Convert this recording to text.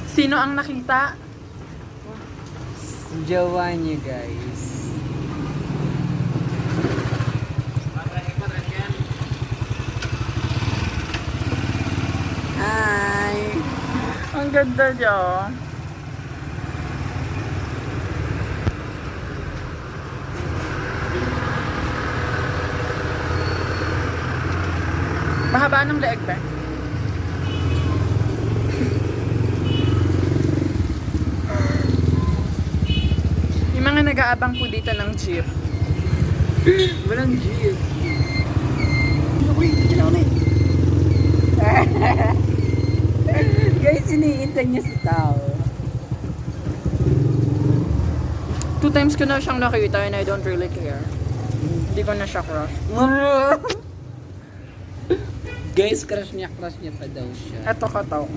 Sino ang nakita? Jowa niya, guys. Hi! Ang ganda niya. Mahaba ng leeg ba? Yung mga nag-aabang po dito ng jeep. Walang jeep. Guys, iniintay niya sa tao. 2 times ko na siyang nakita and I don't really care. Hindi ko na siya crush. Guys, crush niya pa daw siya. Eto ka to.